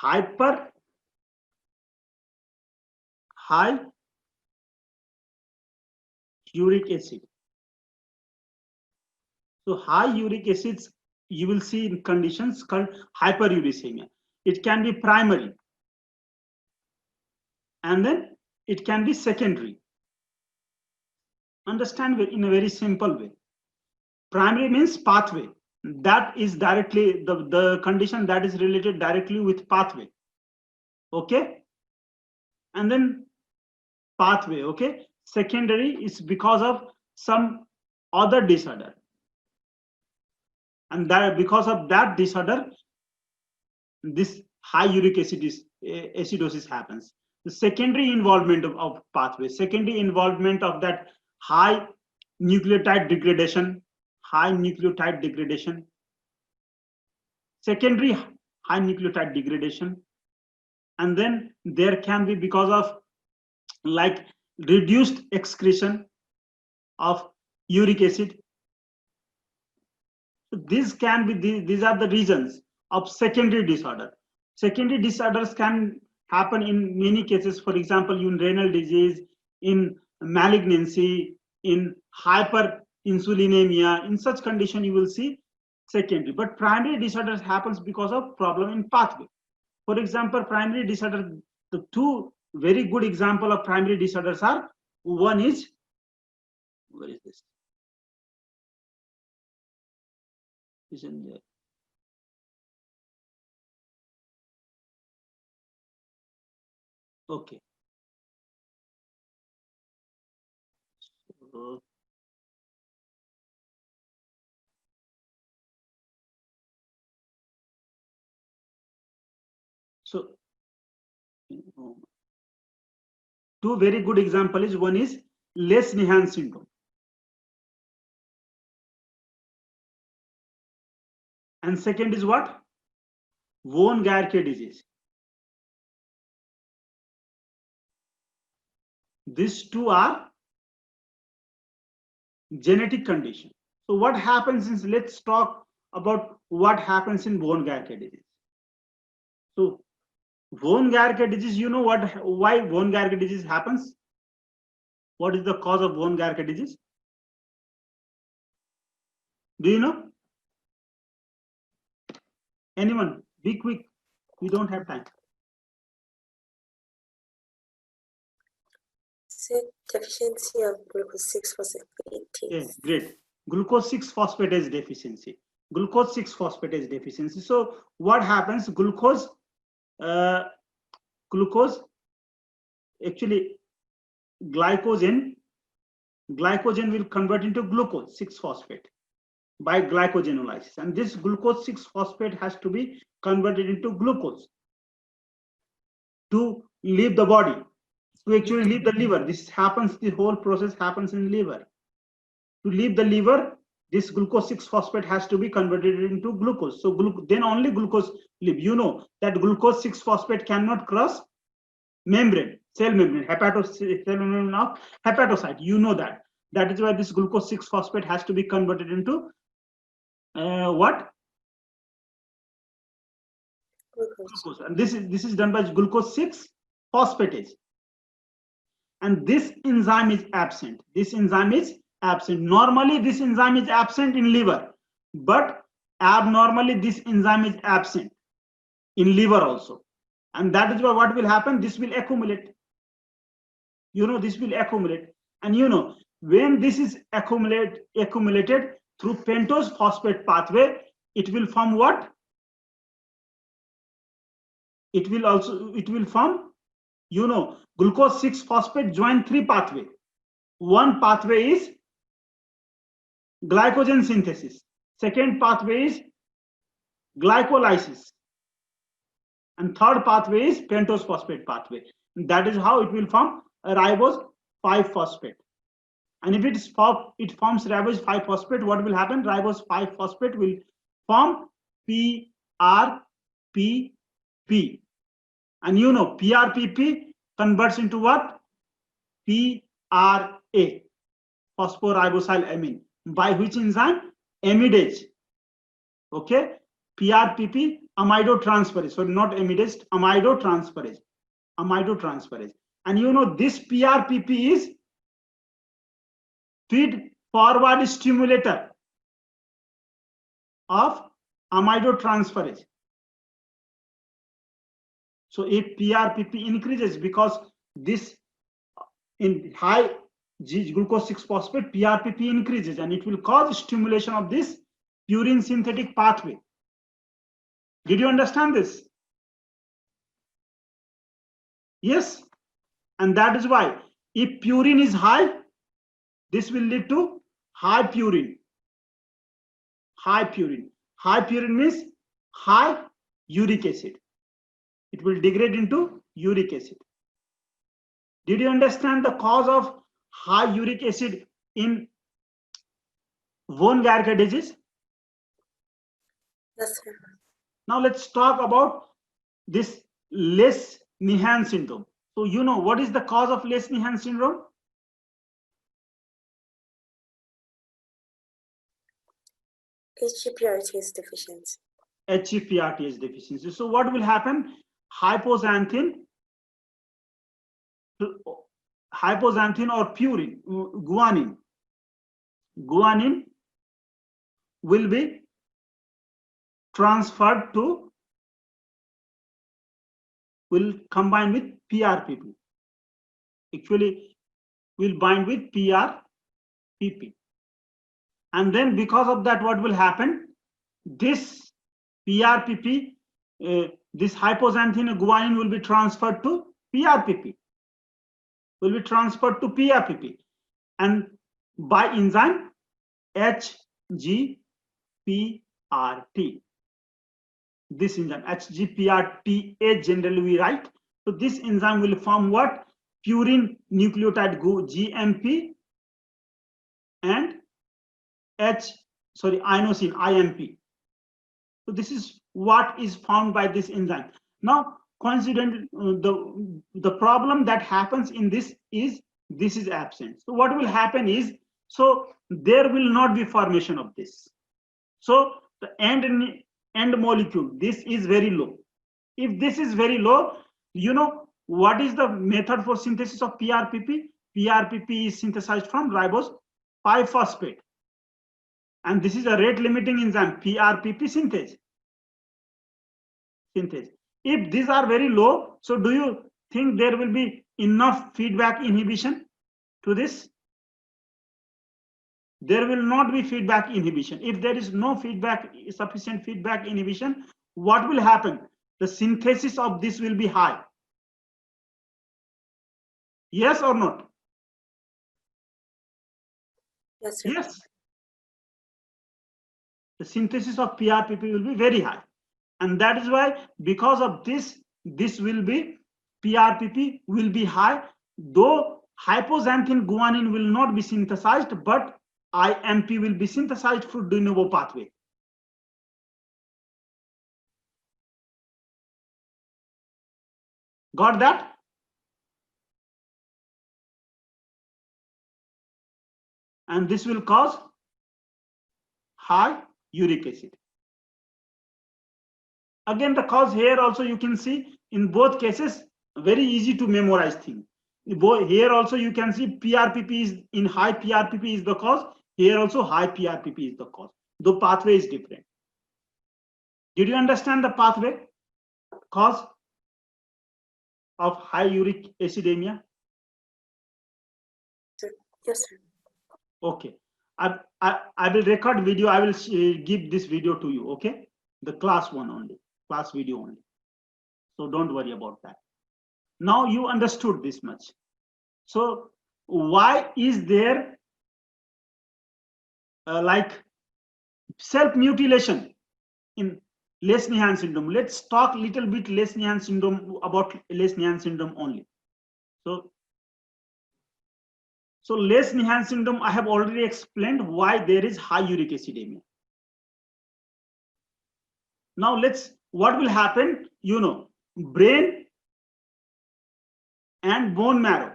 high uric acid. So high uric acids you will see in conditions called hyperuricemia. It can be primary and then it can be secondary. Understand in a very simple way. Primary means pathway. That is directly the condition that is related directly with pathway. Okay. And then pathway. Okay. Secondary is because of some other disorder. And that because of that disorder, this high uric acidosis happens. The secondary involvement of pathway, secondary involvement of that high nucleotide degradation, secondary high nucleotide degradation, and then there can be because of like reduced excretion of uric acid. So these can be these are the reasons of secondary disorder. Secondary disorders can happen in many cases. For example, in renal disease, in malignancy, in hyperinsulinemia. In such condition, you will see secondary. But primary disorders happens because of problem in pathway. For example, primary disorder. The two very good example of primary disorders are, one is, where is this? Is in there. Okay. So two very good example is, one is Lesch-Nyhan syndrome, and second is what? Von Guericke disease. These two are genetic condition. So what happens is, let's talk about what happens in Von Guericke disease. So Von Guericke disease, you know why Von Guericke disease happens? What is the cause of Von Guericke disease? Do you know? Anyone? Be quick. We don't have time. Deficiency of glucose 6-phosphatase. Yes, great. Glucose 6-phosphatase deficiency. Glucose 6-phosphatase deficiency. So what happens? Glucose actually glycogen will convert into glucose 6-phosphate by glycogenolysis, and this glucose 6-phosphate has to be converted into glucose to leave the body, to actually leave the liver. This happens, the whole process happens in liver. To leave the liver, this glucose 6-phosphate has to be converted into glucose. So then only glucose leave. You know that glucose 6-phosphate cannot cross membrane, cell membrane, cell membrane of hepatocyte. You know that. That is why this glucose 6-phosphate has to be converted into what? Glucose. And this is done by glucose 6-phosphatase. And this enzyme is absent. This enzyme is absent. Normally, this enzyme is absent in liver, but abnormally, this enzyme is absent in liver also. And that is why what will happen? This will accumulate. You know, this will accumulate. And you know, when this is accumulated through pentose phosphate pathway, it will form what? It will form, you know, glucose 6-phosphate join 3 pathway. One pathway is glycogen synthesis. Second pathway is glycolysis. And third pathway is pentose phosphate pathway. And that is how it will form a ribose 5-phosphate. And if it forms ribose 5-phosphate, what will happen? Ribose 5-phosphate will form PRPP. And you know, PRPP converts into what? PRA, phosphoribosyl amine. By which enzyme? Amidase. Okay. PRPP Amidotransferase, sorry, not amidase, amidotransferase. And you know this PRPP is feed forward stimulator of amidotransferase. So if PRPP increases, because this in high glucose 6-phosphate, PRPP increases and it will cause stimulation of this purine synthetic pathway. Did you understand this? Yes. And that is why if purine is high, this will lead to high purine. High purine means high uric acid. It will degrade into uric acid. Did you understand the cause of high uric acid in von Guericke disease? Yes, sir. Now let's talk about this Lesch-Nyhan syndrome. So you know what is the cause of Lesch-Nyhan syndrome? HGPRTase deficiency. HGPRTase deficiency. So what will happen? Hypoxanthine or purine, guanine will be transferred to, will combine with PRPP. Actually, will bind with PRPP. And then because of that, what will happen? This PRPP, this hypoxanthine guanine will be transferred to PRPP. And by enzyme HGPRT. This enzyme HGPRTA generally we write. So this enzyme will form what? Purine nucleotide GMP and inosine IMP. So this is what is found by this enzyme. Now, coincidentally, the problem that happens in this is absent. So what will happen is, so there will not be formation of this. So the end molecule, this is very low. If this is very low, you know what is the method for synthesis of PRPP? PRPP is synthesized from ribose 5-phosphate. And this is a rate limiting enzyme, PRPP synthase. If these are very low, so do you think there will be enough feedback inhibition to this? There will not be feedback inhibition. If there is no sufficient feedback inhibition, what will happen? The synthesis of this will be high. Yes or not? Yes, sir. Yes. The synthesis of PRPP will be very high. And that is why, because of this will be, PRPP will be high, though hypoxanthine guanine will not be synthesized, but IMP will be synthesized through de novo pathway. Got that? And this will cause high uric acid. Again, the cause here also you can see in both cases, very easy to memorize thing. Here also you can see PRPP is in high PRPP is the cause. Here also high PRPP is the cause. The pathway is different. Did you understand the pathway cause of high uric acidemia? Yes, sir. Okay. I will record video. I will give this video to you. Okay. The class video only. So don't worry about that. Now you understood this much. So why is there like self-mutilation in Lesch-Nyhan syndrome? Let's talk little bit Lesch-Nyhan syndrome, about Lesch-Nyhan syndrome only. So Lesch-Nyhan syndrome, I have already explained why there is high uric acidemia. Now what will happen? You know, brain and bone marrow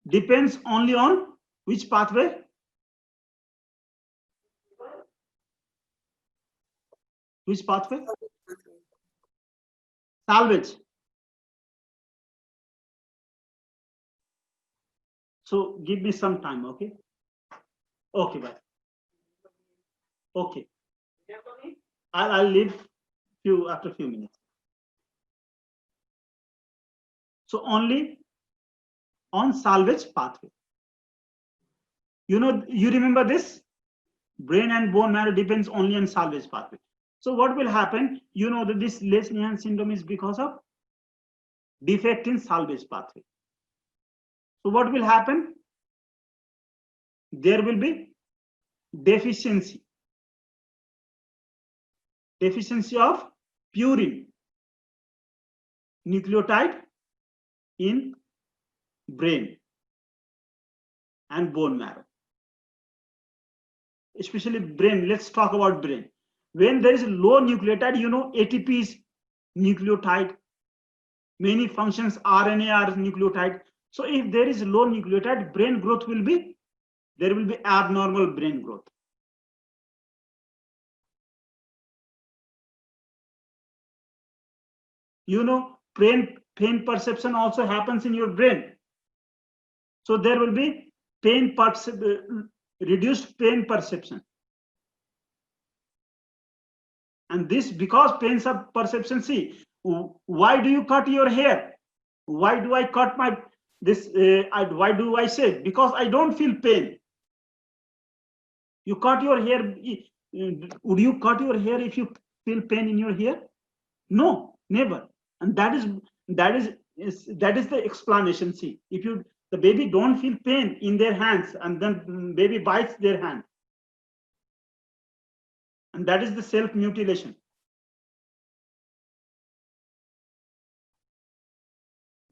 depends only on which pathway? Which pathway? Pathway. Salvage. So give me some time, okay? Okay, bye. Okay. I'll leave after few minutes. So only on salvage pathway. You remember this? Brain and bone marrow depends only on salvage pathway. So what will happen? You know that this Lesch-Nyhan syndrome is because of defect in salvage pathway. So what will happen? There will be deficiency of purine nucleotide in brain and bone marrow, especially brain. Let's talk about brain. When there is a low nucleotide, ATP is nucleotide, many functions RNA are nucleotide. So if there is low nucleotide, brain growth will be, there will be abnormal brain growth. Pain perception also happens in your brain. So there will be reduced pain perception. And this because pain perception, see, why do you cut your hair? Why do I cut my why do I say? Because I don't feel pain. You cut your hair. Would you cut your hair if you feel pain in your hair? No, never. And that is the explanation. See, if the baby don't feel pain in their hands, and then baby bites their hand, and that is the self-mutilation.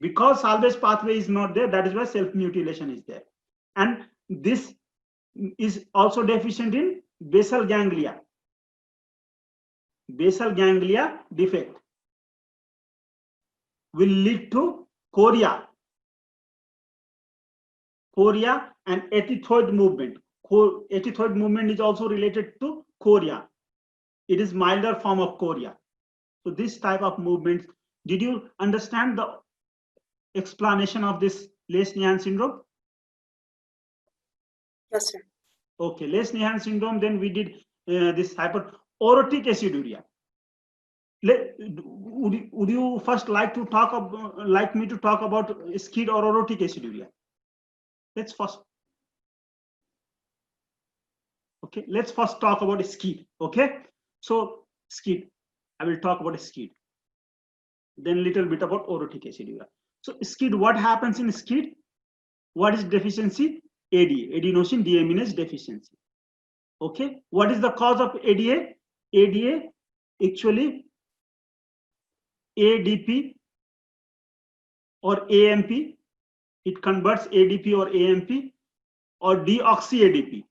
Because salvage pathway is not there, that is why self-mutilation is there. And this is also deficient in basal ganglia. Basal ganglia defect will lead to chorea and ecdyphoid movement. Ecdyphoid movement is also related to chorea. It is milder form of chorea. So this type of movements. Did you understand the explanation of this Lesch-Nyhan syndrome? Yes, sir. Okay, Lesch-Nyhan syndrome. Then we did this orotic aciduria. Would you first like me to talk about SCID or orotic aciduria? Let's first talk about SCID. Okay, so SCID, I will talk about SCID, then little bit about orotic aciduria. So SCID, what happens in SCID? What is deficiency? ADA, adenosine deaminase deficiency. Okay, what is the cause of ADA? ADA actually ADP or AMP. It converts ADP or AMP or deoxy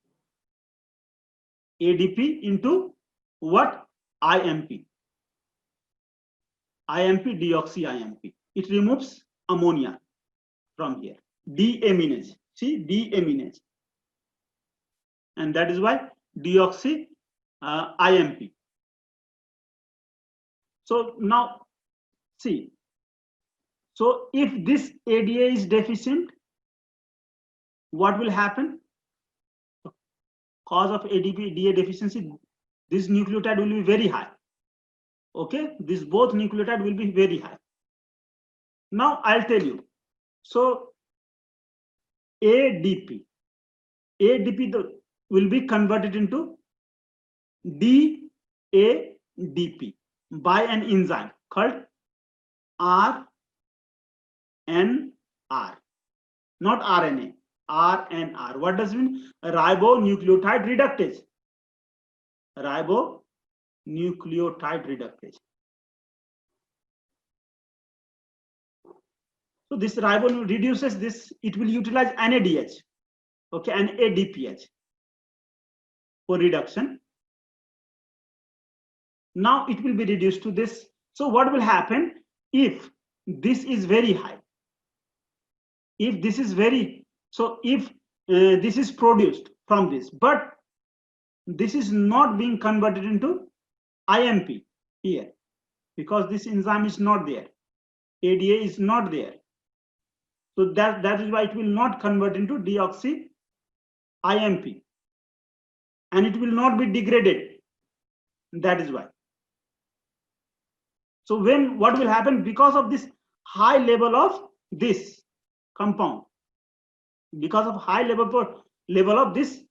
ADP into what? IMP. Deoxy IMP. It removes ammonia from here. Deaminase. See, deaminase. And that is why deoxy IMP. So now see. So if this ADA is deficient, what will happen? Cause of ADP DA deficiency, this nucleotide will be very high. Okay, this both nucleotide will be very high. Now I'll tell you. So ADP will be converted into DADP by an enzyme called RNR, not RNA. RNR. What does it mean? Ribonucleotide reductase. Ribonucleotide reductase. So this ribonucleotide reduces this. It will utilize NADH, okay, and ADPH for reduction. Now it will be reduced to this. So what will happen if this is very high? If this is very, so if this is produced from this, but this is not being converted into IMP here, because this enzyme is not there. ADA is not there. So that is why it will not convert into deoxy IMP. And it will not be degraded. That is why. So what will happen, because of this high level of this compound, because of high level of this,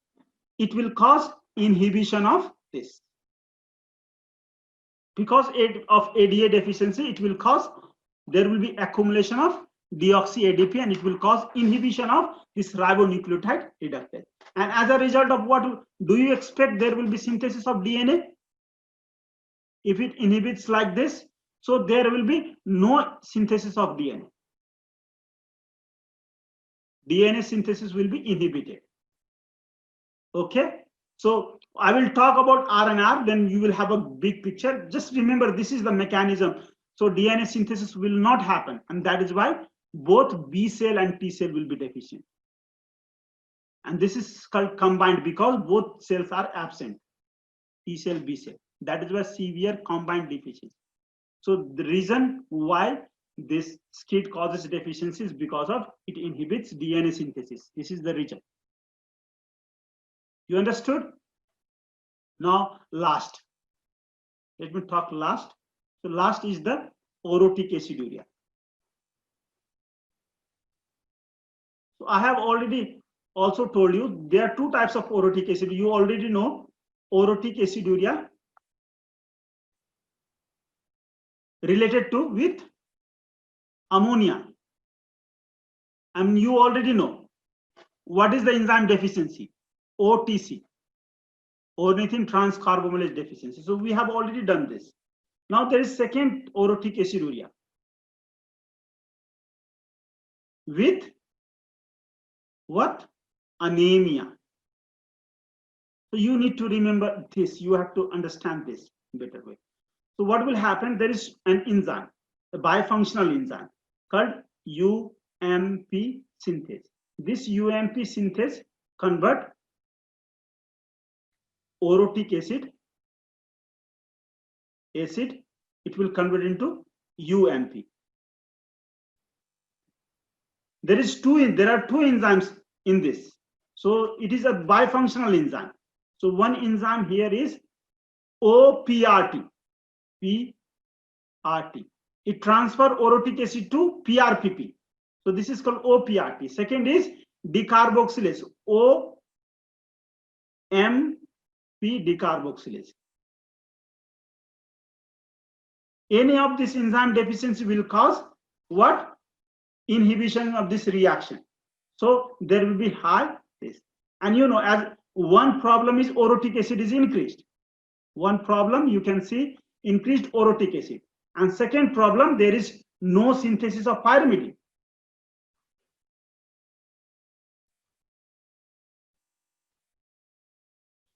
it will cause inhibition of this. Because of ADA deficiency, it will cause, there will be accumulation of deoxy ADP, and it will cause inhibition of this ribonucleotide reductase. And as a result of what do you expect, there will be synthesis of DNA? If it inhibits like this, so there will be no synthesis of DNA. DNA synthesis will be inhibited. Okay, so I will talk about RNR, then you will have a big picture. Just remember, this is the mechanism. So DNA synthesis will not happen, and that is why both B cell and T cell will be deficient. And this is called combined, because both cells are absent, T cell, B cell. That is why severe combined deficiency. So the reason why this SCID causes deficiency is because of it inhibits DNA synthesis. This is the reason. You understood? Now last. Let me talk last. So last is the orotic aciduria. So I have already also told you there are two types of orotic acid. You already know orotic aciduria related to with ammonia. And you already know what is the enzyme deficiency, OTC, ornithine transcarbamylase deficiency. So we have already done this. Now there is second orotic aciduria with what? Anemia. So you need to remember this. You have to understand this better way. So what will happen? There is an enzyme, a bifunctional enzyme called UMP synthase. This UMP synthase convert orotic acid, it will convert into UMP. There are two enzymes in this. So it is a bifunctional enzyme. So one enzyme here is OPRT. PRT. It transfer orotic acid to PRPP. So this is called OPRT. Second is decarboxylase, OMP decarboxylase. Any of this enzyme deficiency will cause what? Inhibition of this reaction. So there will be high this. And you know, as one problem is orotic acid is increased. One problem you can see increased orotic acid. And second problem, there is no synthesis of pyrimidine.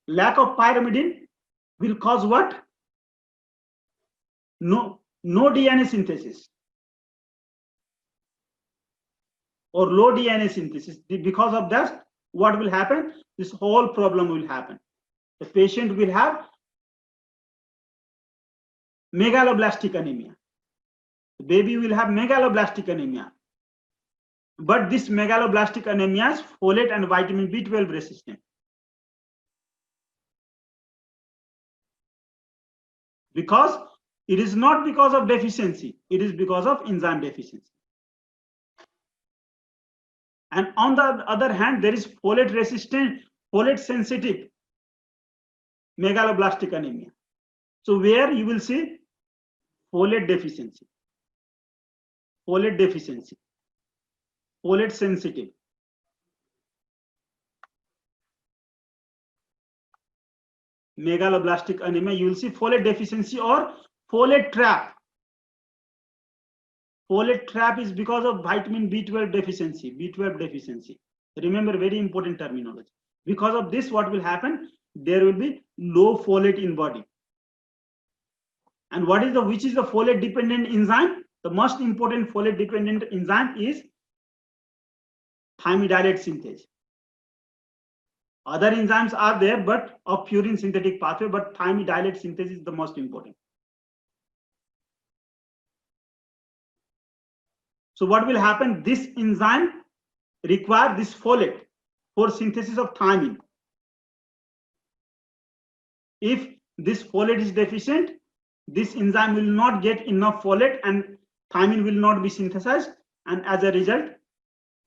Lack of pyrimidine will cause what? No DNA synthesis or low DNA synthesis. Because of that, what will happen? This whole problem will happen. The patient will have megaloblastic anemia. The baby will have megaloblastic anemia. But this megaloblastic anemia is folate and vitamin B12 resistant. Because it is not because of deficiency, it is because of enzyme deficiency. And on the other hand, there is folate resistant, folate sensitive megaloblastic anemia. So where you will see folate deficiency, folate sensitive. Megaloblastic anemia, you will see folate deficiency or folate trap. Folate trap is because of vitamin B12 deficiency. Remember, very important terminology. Because of this, what will happen? There will be low folate in body. And which is the folate dependent enzyme? The most important folate dependent enzyme is thymidylate synthase. Other enzymes are there, but of purine synthetic pathway, but thymidylate synthesis is the most important. So what will happen? This enzyme require this folate for synthesis of thymine. If this folate is deficient, this enzyme will not get enough folate and thymine will not be synthesized, and as a result,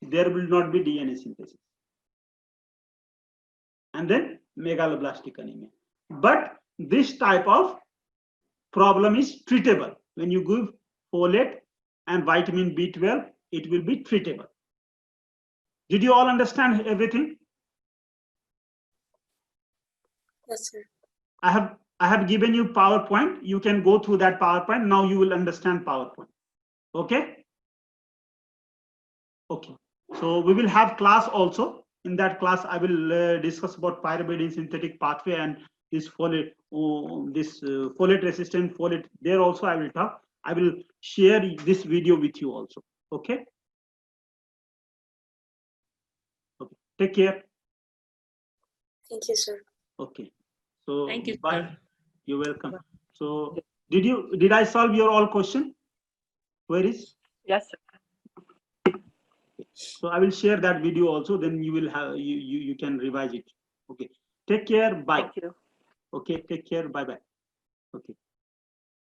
there will not be DNA synthesis. And then megaloblastic anemia. But this type of problem is treatable. When you give folate and vitamin B12, it will be treatable. Did you all understand everything? Yes, sir. I have given you PowerPoint. You can go through that PowerPoint. Now you will understand PowerPoint. Okay? Okay. So we will have class also. In that class, I will discuss about pyrimidine synthetic pathway and this folate, folate resistant folate. There also I will talk. I will share this video with you also. Okay? Okay. Take care. Thank you, sir. Okay. So Thank you, bye. sir. You're welcome. So did I solve your all question? Queries? Yes, sir. So I will share that video also, then you will have you can revise it. Okay. Take care. Bye. Thank you. Okay, take care. Bye bye. Okay.